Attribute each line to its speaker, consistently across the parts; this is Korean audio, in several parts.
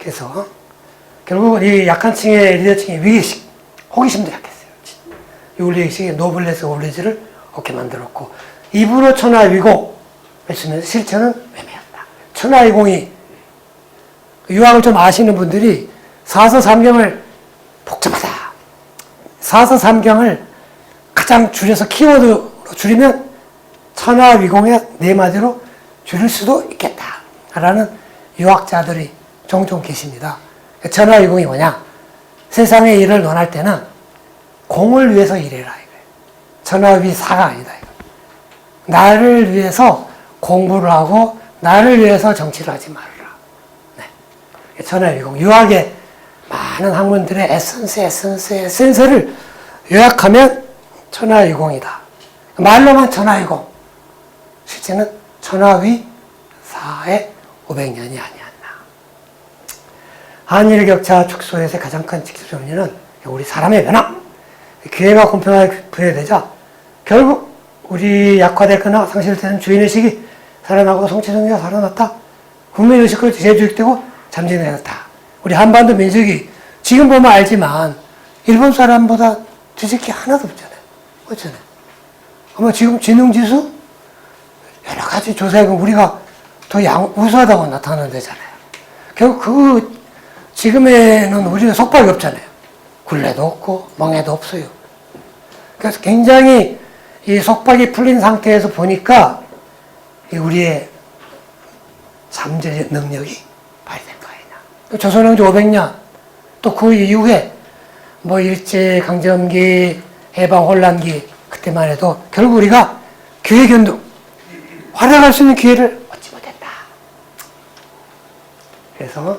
Speaker 1: 그래서 결국 이 약한 층의 리더층의 위기의식, 호기심도 약했어요. 윤리의식의 노블레스 오블리주를 얻게 만들었고, 입으로 천하위고 외치면서 실천은 외매였다. 천하위공이, 유학을 좀 아시는 분들이 사서삼경을 복잡하다. 사서삼경을 가장 줄여서 키워드로 줄이면 천하위공의 네 마디로 줄일 수도 있겠다. 라는 유학자들이 종종 계십니다. 천하위공이 뭐냐? 세상의 일을 논할 때는 공을 위해서 일해라. 이거예요. 천하위사가 아니다. 이거. 나를 위해서 공부를 하고 나를 위해서 정치를 하지 말아라. 네. 천하위공. 유학의 많은 학문들의 에센스를 요약하면 천하위공이다. 말로만 천하위공. 실제는 천하위사의 500년이 아니었나. 한일 격차 축소에서 가장 큰 직접적 원인은 우리 사람의 변화. 기회가 공평하게 부여되자 결국 우리 약화됐거나 상실되는 주인의식이 살아나고 성취정의가 살아났다. 국민의식을 재주입되고 잠재되었다. 우리 한반도 민족이 지금 보면 알지만 일본 사람보다 뒤질 게 하나도 없잖아요. 그렇잖아요. 아마 지금 지능지수 여러 가지 조사에 보면 우리가 더 우수하다고 나타나는 데잖아요. 결국 그 지금에는 우리는 속박이 없잖아요. 굴레도 없고 멍해도 없어요. 그래서 굉장히 이 속박이 풀린 상태에서 보니까 우리의 잠재 능력이 발휘된 거예요. 조선왕조 500년 또 그 이후에 뭐 일제강점기, 해방혼란기 그때만 해도 결국 우리가 기회견도 활약할 수 있는 기회를 얻지 못했다. 그래서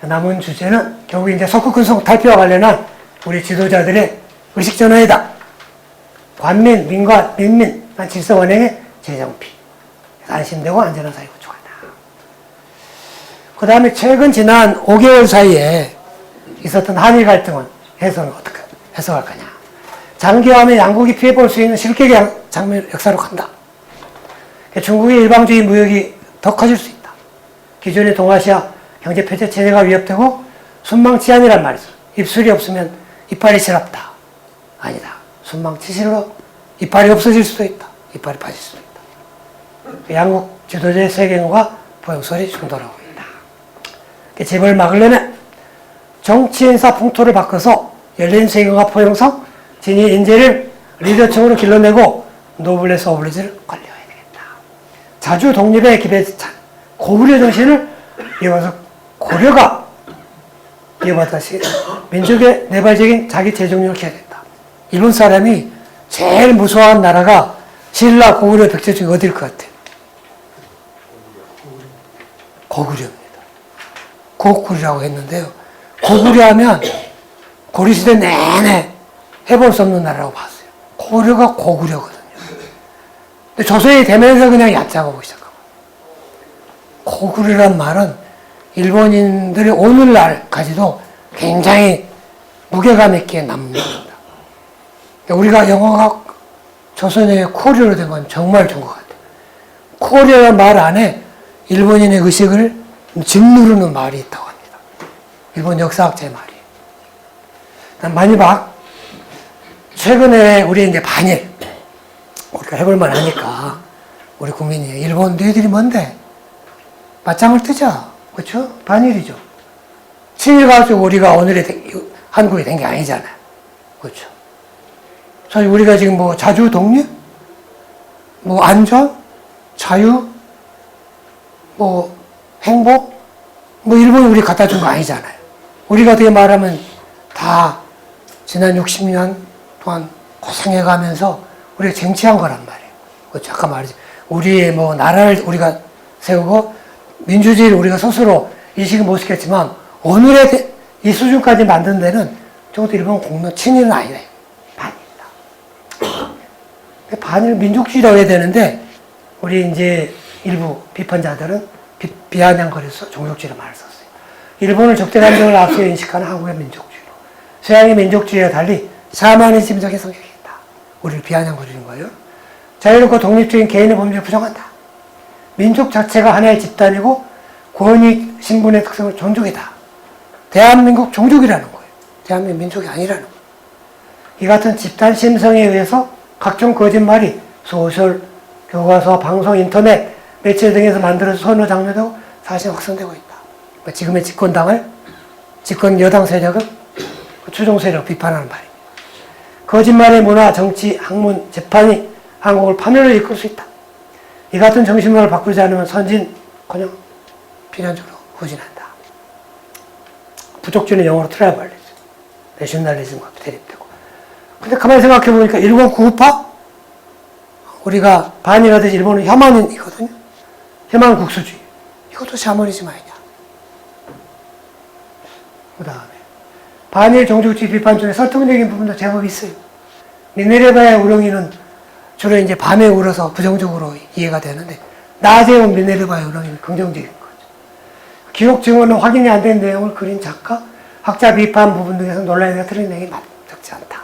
Speaker 1: 남은 주제는 결국 이제 석국근성 탈피와 관련한 우리 지도자들의 의식전환이다. 관민, 민관, 민민, 질서원행의 재정비. 안심되고 안전한 사회 구축하다. 그 다음에 최근 지난 5개월 사이에 있었던 한일 갈등은 해석은 어떻게 해석할 거냐. 장기화하면 양국이 피해볼 수 있는 실격의 장면 역사로 간다. 중국의 일방주의 무역이 더 커질 수 있다. 기존의 동아시아 경제 폐쇄 체제가 위협되고 순망치안이란 말이죠. 입술이 없으면 이빨이 시랍다. 아니다. 순망치실로 이빨이 없어질 수도 있다. 이빨이 빠질 수도 있다. 양국 지도자의 세계관과 포용설이 충돌하고 있다. 재벌 막으려면 정치인사 풍토를 바꿔서 열린 세계관과 포용성, 진위 인재를 리더층으로 길러내고 노블레스 오블리주를 관리해야 되겠다. 자주 독립의 기대에 찬 고구려 정신을 이어서 고려가 이어받다시 민족의 내발적인 자기 재정립을 해야겠다. 일본 사람이 제일 무서워한 나라가 신라, 고구려, 백제 중에 어딜 것 같아요? 고구려입니다. 고구려라고 했는데요. 고구려 하면 고려시대 내내 해볼 수 없는 나라라고 봤어요. 고려가 고구려거든요. 근데 조선이 되면서 그냥 얕잡아보기 시작하고. 고구려란 말은 일본인들이 오늘날까지도 굉장히 무게감 있게 남습니다. 우리가 영어가 조선의 코리아로 된 건 정말 좋은 것 같아요. 코리아란 말 안에 일본인의 의식을 짓누르는 말이 있다고 합니다. 일본 역사학자의 말이에요. 마지막, 최근에 우리 이제 반일, 우리가 해볼만 하니까, 우리 국민이, 일본 너희들이 뭔데? 맞짱을 뜨자. 그렇죠? 반일이죠. 친일 가지고 우리가 오늘의 한국이 된 게 아니잖아요. 그렇죠? 사실 우리가 지금 뭐 자주 독립, 뭐 안전, 자유, 뭐 행복, 뭐 일본이 우리 갖다 준 거 아니잖아요. 우리가 어떻게 말하면 다 지난 60년 동안 고생해가면서 우리가 쟁취한 거란 말이에요. 그렇죠? 아까 말했지. 우리의 뭐 나라를 우리가 세우고 민주주의를 우리가 스스로 인식을 못 시켰지만 오늘의 이 수준까지 만든 데는 적어도 일본 공론 친일은 아니래. 반일이다. 반일 민족주의라고 해야 되는데 우리 이제 일부 비판자들은 비아냥거려서 종족주의로 말을 썼어요. 일본을 적대 감정을 앞서 인식하는 한국의 민족주의로. 서양의 민족주의와 달리 샤머니즘적인 성격이 있다. 우리를 비아냥거리는 거예요. 자유롭고 독립적인 개인의 범죄를 부정한다. 민족 자체가 하나의 집단이고 권위, 신분의 특성을 존중이다. 대한민국 종족이라는 거예요. 대한민국 민족이 아니라는 거예요. 이 같은 집단 심성에 의해서 각종 거짓말이 소설, 교과서, 방송, 인터넷, 매체 등에서 만들어서 선호 장려되고 사실 확산되고 있다. 지금의 집권당을, 집권 여당 세력을 추종 세력 비판하는 말입니다. 거짓말의 문화, 정치, 학문, 재판이 한국을 파멸로 이끌 수 있다. 이 같은 정신문화를 바꾸지 않으면 선진커녕 필연적으로 후진한다. 부족주는 영어로 트라이벌리즘, 내셔널리즘과 대립되고. 근데 가만히 생각해 보니까 일본 구우파? 우리가 반일하듯이 일본은 혐한이거든요. 혐한 국수주의. 이것도 샤머니즘 아니냐. 그 다음에 반일 종족주의 비판 중에 설득력인 부분도 제법 있어요. 미네르바의 우렁이는 주로 이제 밤에 울어서 부정적으로 이해가 되는데 낮에 온 미네르바의 우렁이는 긍정적인 거죠. 기록 증언은 확인이 안 된 내용을 그린 작가, 학자 비판 부분 등에서 논란이 틀린 내용이 적지 않다.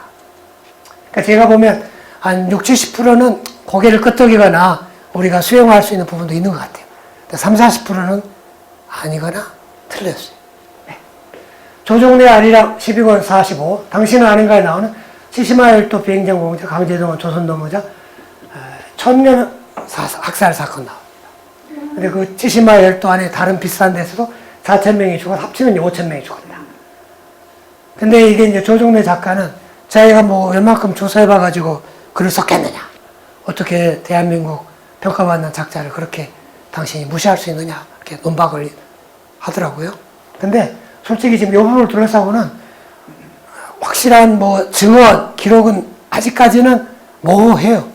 Speaker 1: 그러니까 제가 보면 한 60, 70%는 고개를 끄덕이거나 우리가 수용할 수 있는 부분도 있는 것 같아요. 30, 40%는 아니거나 틀렸어요. 네. 조종래 아리랑 12권 45, 당신은 아닌가에 나오는 치시마열도 비행장 공작 강제동원 조선노무자 천년 학살 사건 나옵니다. 근데 그 치시마열도 안에 다른 비슷한 데서도 4,000명이 죽어 합치면 5,000명이 죽었다. 근데 이게 이제 조종래 작가는 자기가 뭐 얼마큼 조사해봐가지고 글을 썼겠느냐. 어떻게 대한민국 평가받는 작자를 그렇게 당신이 무시할 수 있느냐. 이렇게 논박을 하더라고요. 근데 솔직히 지금 이 부분을 둘러싸고는 확실한 뭐 증언, 기록은 아직까지는 모호해요.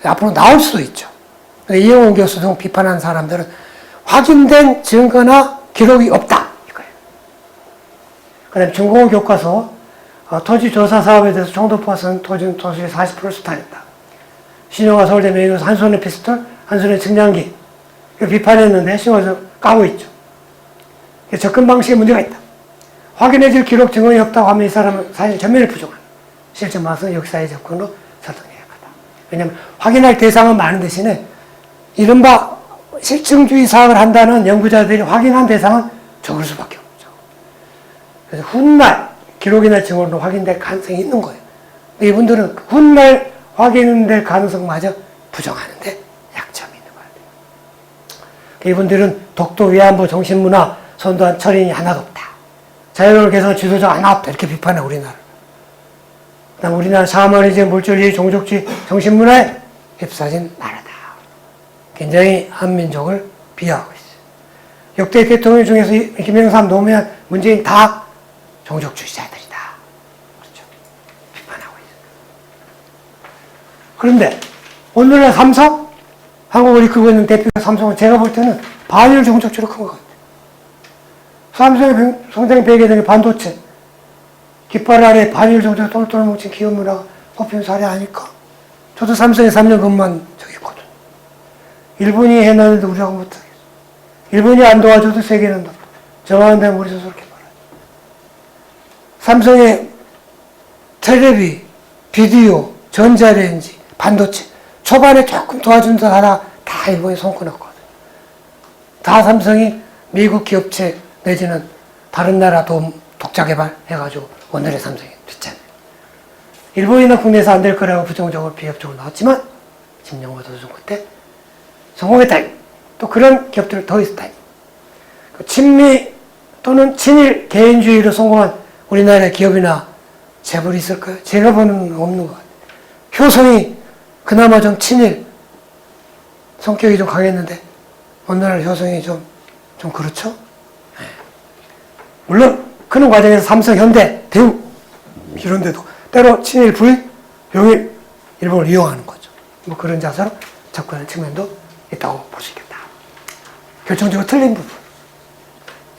Speaker 1: 앞으로 나올 수도 있죠. 이영훈 교수 등 비판하는 사람들은 확인된 증거나 기록이 없다. 이거예요. 그 다음에 중공업 교과서 토지 조사 사업에 대해서 총도 포함한 토지의 40%를 수탈했다. 신용화 서울대 명예교수 한 손에 피스톨, 한 손에 측량기. 비판했는데 신용화에서 까고 있죠. 접근 방식에 문제가 있다. 확인해줄 기록 증언이 없다고 하면 이 사람은 사실 전면에 부족한 실전 마서 역사의 접근으로 설득해야 하다. 왜냐하면 확인할 대상은 많은 대신에 이른바 실증주의 사업을 한다는 연구자들이 확인한 대상은 적을 수밖에 없죠. 그래서 훗날 기록이나 증언으로 확인될 가능성이 있는 거예요. 이분들은 훗날 확인될 가능성마저 부정하는데 약점이 있는 거예요. 이분들은 독도, 위안부, 정신문화, 선도한 철인이 하나도 없다. 자유를 개선 지도자가 하나 없다. 이렇게 비판해, 우리나라. 그 다음 우리나라 샤머니즘, 물질주의, 종족주의, 정신문화에 휩싸진 나라다. 굉장히 한민족을 비하하고 있어요. 역대 대통령 중에서 김영삼, 노무현, 문재인 다 종족주의자들이다. 그렇죠. 비판하고 있어요. 그런데 오늘날 삼성, 한국을 이끌고 있는 대표가 삼성은 제가 볼 때는 반일 종족주의로 큰 것 같아요. 삼성의 성장 배경이 반도체, 깃발 아래 반일 종족 똘똘 뭉친 기업 문화가 뽑힌 사례 아닐까? 저도 삼성에 3년 근무한 적이 있거든요. 일본이 해놨는데 우리가 못하겠어. 일본이 안 도와줘도 세계는 더. 저만 되면 우리 스스로 이렇게 말하죠. 삼성의 텔레비, 비디오, 전자레인지, 반도체, 초반에 조금 도와준다 하나 다 일본이 손 끊었거든요. 다 삼성이 미국 기업체 내지는 다른 나라 독자 개발해가지고 오늘의 삼성이 됐잖아요. 일본이나 국내에서 안 될 거라고 부정적으로 비협적으로 나왔지만 김영호 도중 그때 성공했다. 또 그런 기업들 더 있다. 친미 또는 친일 개인주의로 성공한 우리나라의 기업이나 재벌이 있을까요? 제가 보는 없는 것 같아요. 효성이 그나마 좀 친일 성격이 좀 강했는데 오늘 효성이 좀 그렇죠? 네. 물론 그런 과정에서 삼성, 현대, 대우 이런 데도 때로 친일, 불, 용일, 일본을 이용하는 거죠. 뭐 그런 자세로 접근하는 측면도 있다고 볼 수 있겠다. 결정적으로 틀린 부분.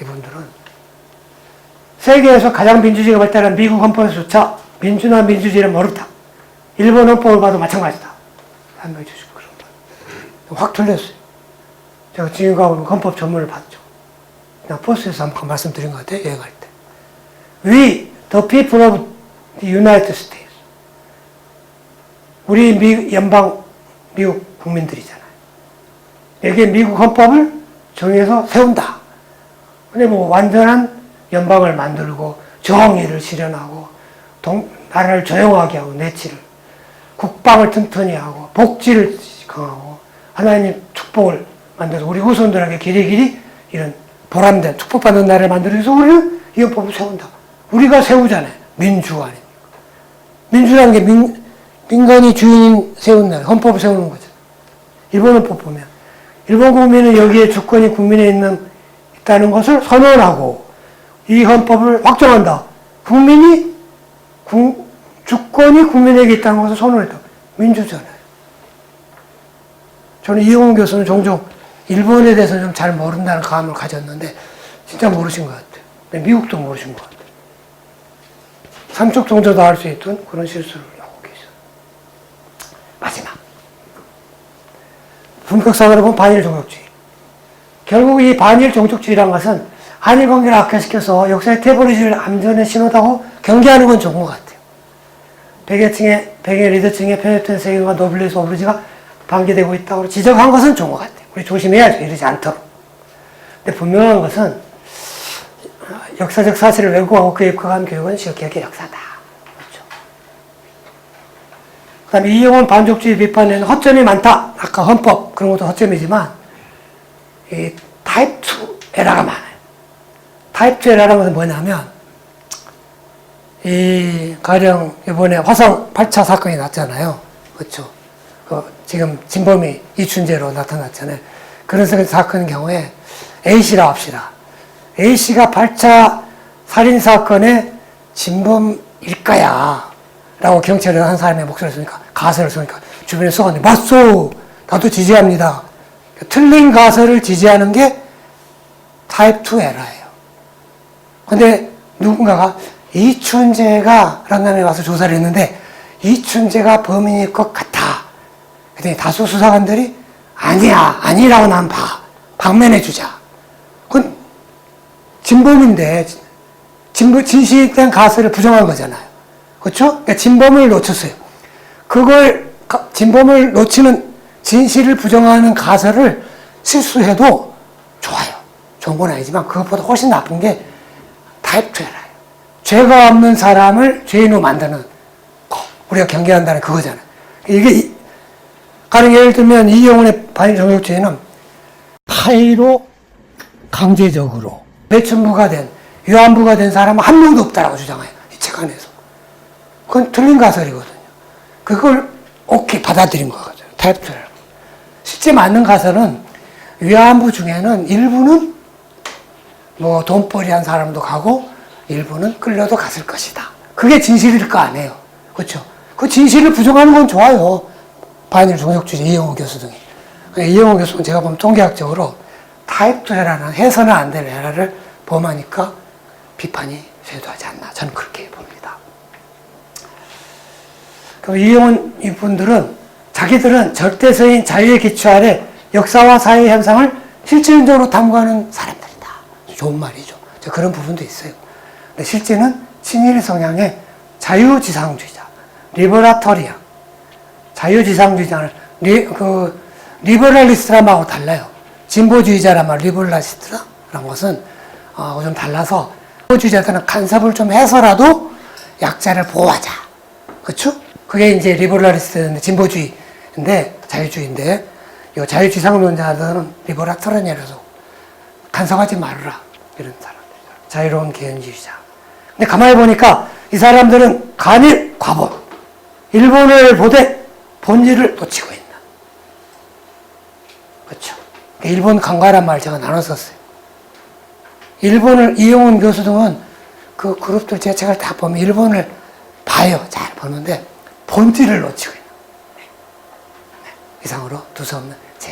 Speaker 1: 이분들은 세계에서 가장 민주주의가 발달한 미국 헌법에서조차 민주나 민주주의는 어렵다. 일본 헌법을 봐도 마찬가지다. 한명해 주시고 그런 거. 확 틀렸어요. 제가 지금까지 헌법 전문을 봤죠. 그냥 포스에서 한번 말씀드린 것 같아요. 여행할 때. We, the people of the United States. 우리 연방 미국 국민들이잖아요. 여기에 미국 헌법을 정해서 세운다. 근데 뭐 완전한 연방을 만들고 정의를 실현하고 나라를 조용하게 하고 내치를 국방을 튼튼히 하고 복지를 강하고 하나님 축복을 만들어서 우리 후손들에게 길이길이 이런 보람된 축복받는 나라를 만들어서 우리는 이 헌법을 세운다. 우리가 세우잖아요. 민주가 아닙니까? 민주라는 게 민간이 주인인 세운 나라, 헌법을 세우는 거죠. 일본 헌법 보면 일본 국민은 여기에 주권이 국민에 있다는 것을 선언하고 이 헌법을 확정한다. 주권이 국민에게 있다는 것을 선언했다. 민주잖아요. 저는 이용훈 교수는 종종 일본에 대해서 좀 잘 모른다는 감을 가졌는데 진짜 모르신 것 같아요. 미국도 모르신 것 같아요. 삼척 종조도 할 수 있던 그런 실수를 하고 계셔요. 마지막. 분격상으로 보면 반일 종족주의. 결국 이 반일 종족주의란 것은 한일 관계를 악화시켜서 역사의 태블릿을 암전의 신호다고 경계하는 건 좋은 것 같아요. 백의 리더층에 편협된 세계관 노블리스 오브리지가 방기되고 있다고 지적한 것은 좋은 것 같아요. 우리 조심해야죠. 이러지 않도록. 근데 분명한 것은 역사적 사실을 왜곡하고 그에 입각한 교육은 실격의 역사다. 그렇죠. 그 다음에 이용훈 반족주의 비판에는 허점이 많다. 아까 헌법 그런 것도 허점이지만 이 타입 2 에러가 많아요. 타입 2 에러라는 것은 뭐냐면 가령 이번에 화성 8차 사건이 났잖아요. 그렇죠. 지금 진범이 이춘재로 나타났잖아요. 그런 사건의 경우에 A씨라 합시다. A씨가 8차 살인사건의 진범일까야? 라고 경찰에 한 사람의 목소리를 쓰니까, 가설을 쓰니까, 주변에 쏘가니, 맞소! 나도 지지합니다. 틀린 가설을 지지하는 게 타입 2 에러예요. 근데 누군가가 이춘재가 라는 사람이 와서 조사를 했는데, 이춘재가 범인일 것 같아. 그랬더니 다수 수사관들이 아니야, 아니라고 난 방면해주자. 그건 진범인데 진실에 대한 가설을 부정한 거잖아요. 그렇죠? 그러니까 진범을 놓쳤어요. 진범을 놓치는 진실을 부정하는 가설을 실수해도 좋아요. 좋은 건 아니지만 그것보다 훨씬 나쁜 게 타입 2에라예요. 죄가 없는 사람을 죄인으로 만드는 거. 우리가 경계한다는 그거잖아요. 이게 가령 예를 들면 이용훈의 반일종족주의는 타의로 강제적으로 매춘부가 된 위안부가 된 사람은 한 명도 없다라고 주장해요. 이 책 안에서. 그건 틀린 가설이거든요. 그걸 오케이 받아들인 거거든요. 타입 2. 실제 맞는 가설은 위안부 중에는 일부는 뭐 돈벌이한 사람도 가고 일부는 끌려도 갔을 것이다. 그게 진실일 거 아니에요. 그렇죠? 그 진실을 부정하는 건 좋아요. 반일 종족주의 이영호 교수 등이. 이영호 교수는 제가 보면 통계학적으로 타입 2에라는 해서는 안 될 에라를 범하니까 비판이 쇄도하지 않나. 저는 그렇게 봅니다. 그럼 이영훈 이분들은 자기들은 절대서인 자유의 기초 아래 역사와 사회 현상을 실질적으로 탐구하는 사람들이다. 좋은 말이죠. 그런 부분도 있어요. 근데 실제는 친일 성향의 자유지상주의자, 리버라터리안, 자유지상주의자를 리버럴리스트라고 달라요. 진보주의자란 말, 리버럴리스트라는 것은 좀 달라서 진보주의자들은 간섭을 좀 해서라도 약자를 보호하자. 그렇죠? 그게 이제 리버럴리스트인데 진보주의인데 자유주의인데 이 자유지상론자들은 리버라터리안이라서 간섭하지 말아라 이런 사람들. 자유로운 개연주의자. 근데 가만히 보니까 이 사람들은 간일 과본, 일본을 보되 본질을 놓치고 있는. 그렇죠. 일본 강과란 말 제가 나눴었어요. 일본을 이용훈 교수 등은 그 그룹들 제 책을 다 보면 일본을 봐요. 잘 보는데 본질을 놓치고 있는. 네. 이상으로 두서없는 제